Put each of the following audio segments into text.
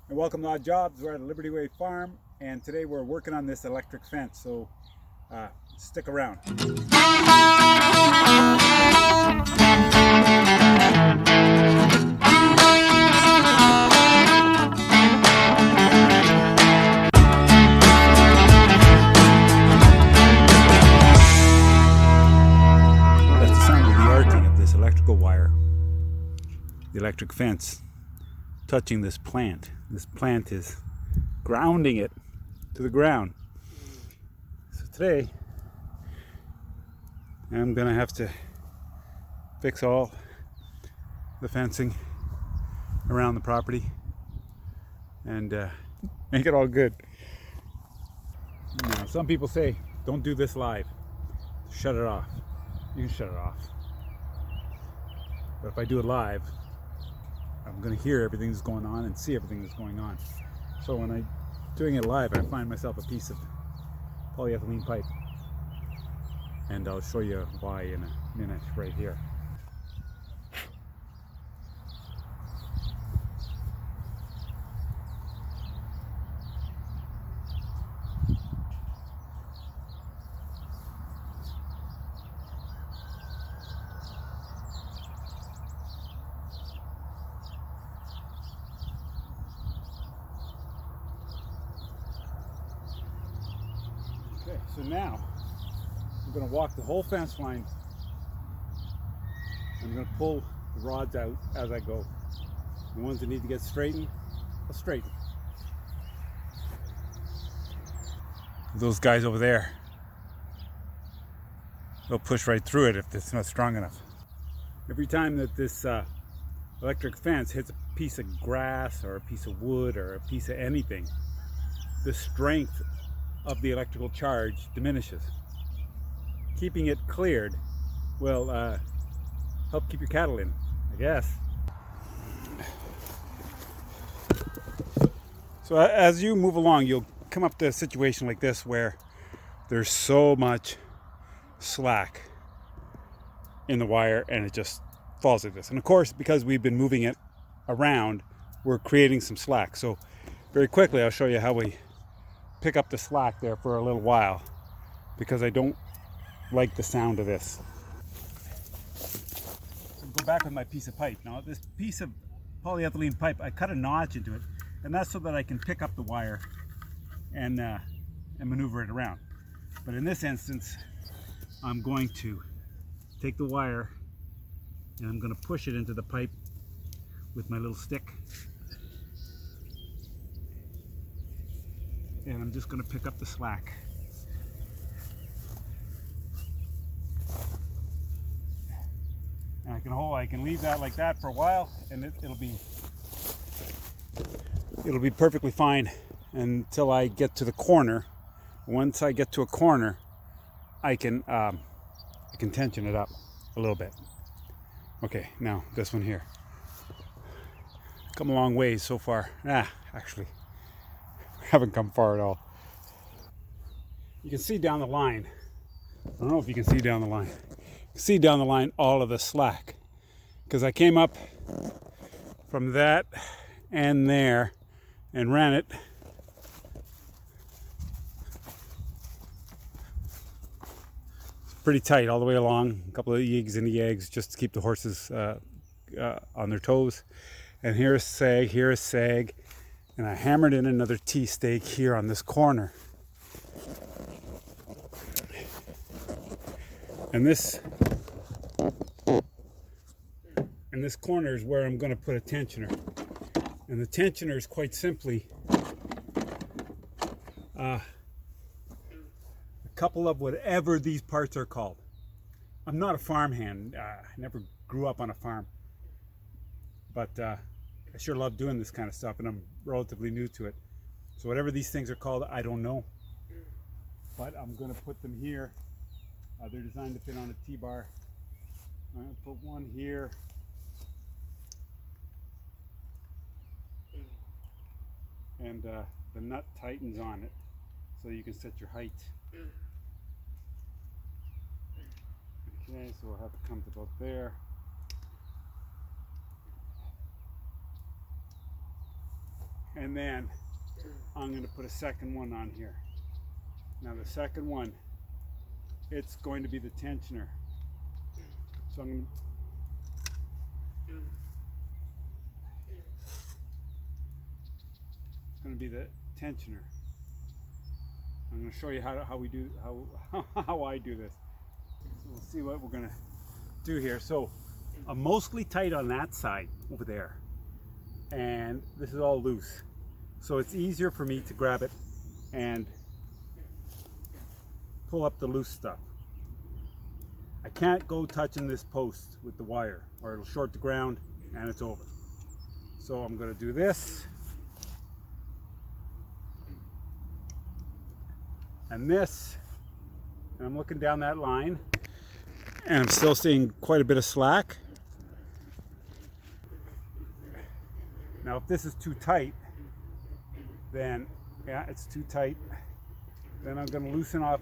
And welcome to Odd Jobs. We're at a Liberty Way farm, and today we're working on this electric fence, so stick around. That's the sound of the arcing of this electrical wire, the electric fence touching this plant. This plant is grounding it to the ground. So today I'm gonna have to fix all the fencing around the property and make it all good. Now, some people say don't do this live, shut it off. You can shut it off, but if I do it live, I'm going to hear everything that's going on and see everything that's going on. So when I'm doing it live, I find myself a piece of polyethylene pipe, and I'll show you why in a minute right here. Okay, so now I'm going to walk the whole fence line. I'm going to pull the rods out as I go. The ones that need to get straightened, I'll straighten. Those guys over there, they'll push right through it if it's not strong enough. Every time that this electric fence hits a piece of grass or a piece of wood or a piece of anything, the strength of the electrical charge diminishes. Keeping it cleared will help keep your cattle in, I guess. So as you move along, you'll come up to a situation like this where there's so much slack in the wire and it just falls like this. And of course, because we've been moving it around, we're creating some slack. So very quickly, I'll show you how we pick up the slack there for a little while, because I don't like the sound of this. So go back with my piece of pipe. Now this piece of polyethylene pipe, I cut a notch into it, and that's so that I can pick up the wire and maneuver it around. But in this instance, I'm going to take the wire and I'm going to push it into the pipe with my little stick. And I'm just going to pick up the slack. And I can leave that like that for a while, and it'll be perfectly fine until I get to the corner. Once I get to a corner, I can tension it up a little bit. Okay, now this one here. Come a long ways so far. Actually, haven't come far at all. You can see down the line. I don't know if you can see down the line. You can see down the line all of the slack, because I came up from that and there and ran it pretty tight all the way along. A couple of yigs and yags just to keep the horses on their toes. And here's sag, here is sag. And I hammered in another T-stake here on this corner. And this corner is where I'm going to put a tensioner. And the tensioner is quite simply a couple of whatever these parts are called. I'm not a farmhand. I never grew up on a farm. But I sure love doing this kind of stuff, and I'm relatively new to it. So whatever these things are called, I don't know. But I'm going to put them here. They're designed to fit on a T-bar. I'm going to put one here. And the nut tightens on it, so you can set your height. Okay, so we'll have to come to about there. And then I'm going to put a second one on here. Now the second one, it's going to be the tensioner. So I'm going to be the tensioner. I'm going to show you how we do how I do this. So we'll see what we're going to do here. So I'm mostly tight on that side over there, and this is all loose. So it's easier for me to grab it and pull up the loose stuff. I can't go touching this post with the wire or it'll short the ground and it's over. So I'm going to do this and this, and I'm looking down that line and I'm still seeing quite a bit of slack. Now if this is too tight, then yeah, it's too tight. Then I'm going to loosen off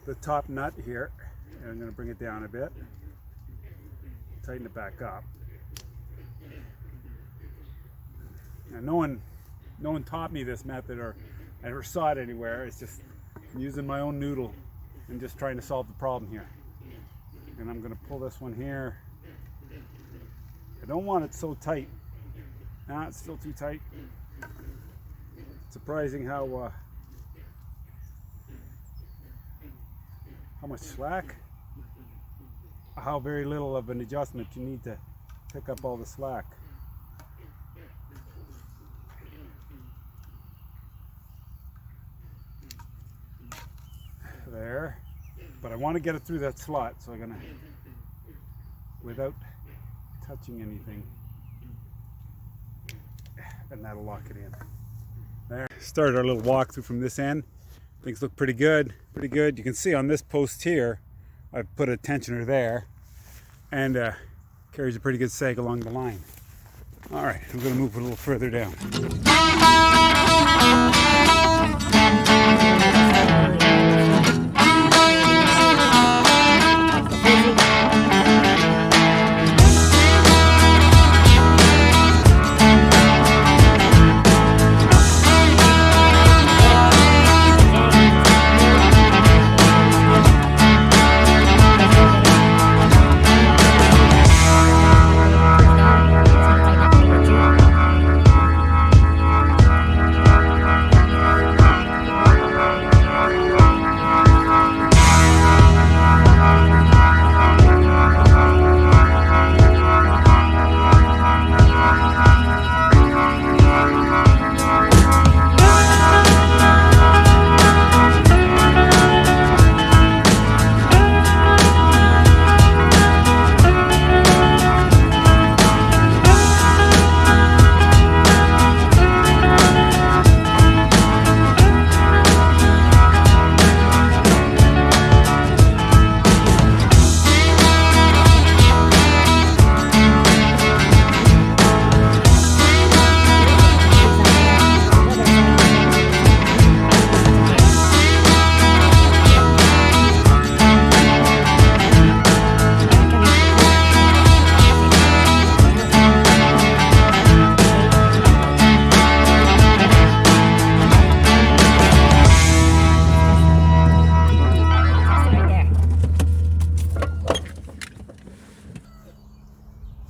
the top nut here, and I'm going to bring it down a bit, tighten it back up. Now no one taught me this method, or I never saw it anywhere. It's just I'm using my own noodle and just trying to solve the problem here. And I'm going to pull this one here. I don't want it so tight. Nah, it's still too tight. Surprising how much slack, how very little of an adjustment you need to pick up all the slack. There, but I want to get it through that slot, so I'm gonna, without touching anything, and that'll lock it in. There, started our little walkthrough from this end. Things look pretty good, pretty good. You can see on this post here, I've put a tensioner there, and carries a pretty good sag along the line. All right, I'm going to move it a little further down.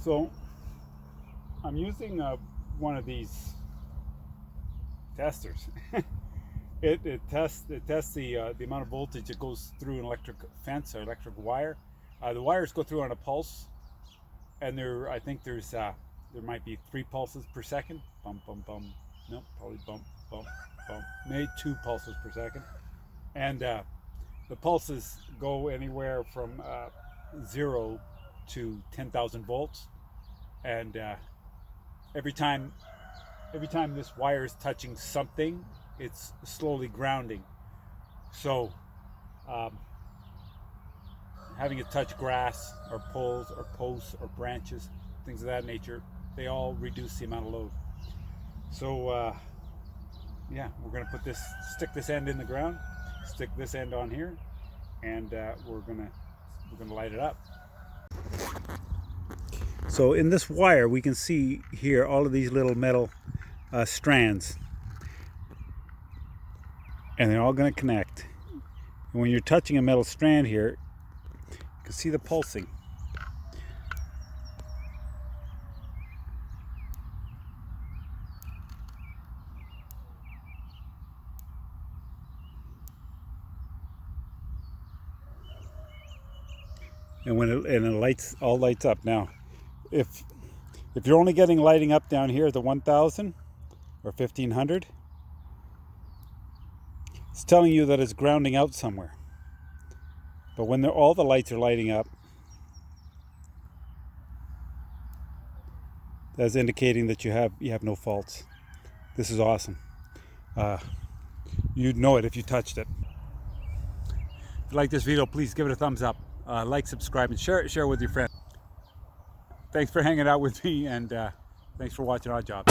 So I'm using one of these testers. it tests the amount of voltage that goes through an electric fence or electric wire. The wires go through on a pulse, and I think there might be 3 pulses per second. Bum bum bum. No, probably bump bump bump. Maybe 2 pulses per second, and the pulses go anywhere from 0 to 10,000 volts, and every time this wire is touching something, it's slowly grounding. So having it touch grass or poles or posts or branches, things of that nature, they all reduce the amount of load. So yeah, we're going to stick this end in the ground, stick this end on here, and we're gonna light it up. So in this wire, we can see here all of these little metal strands, and they're all going to connect. And when you're touching a metal strand here, you can see the pulsing. And when it all lights up. Now, if you're only getting lighting up down here at the 1000 or 1500, it's telling you that it's grounding out somewhere. But when all the lights are lighting up, that's indicating that you have no faults. This is awesome. You'd know it if you touched it. If you like this video, please give it a thumbs up. Like, subscribe, and share with your friends. Thanks for hanging out with me, and thanks for watching our job.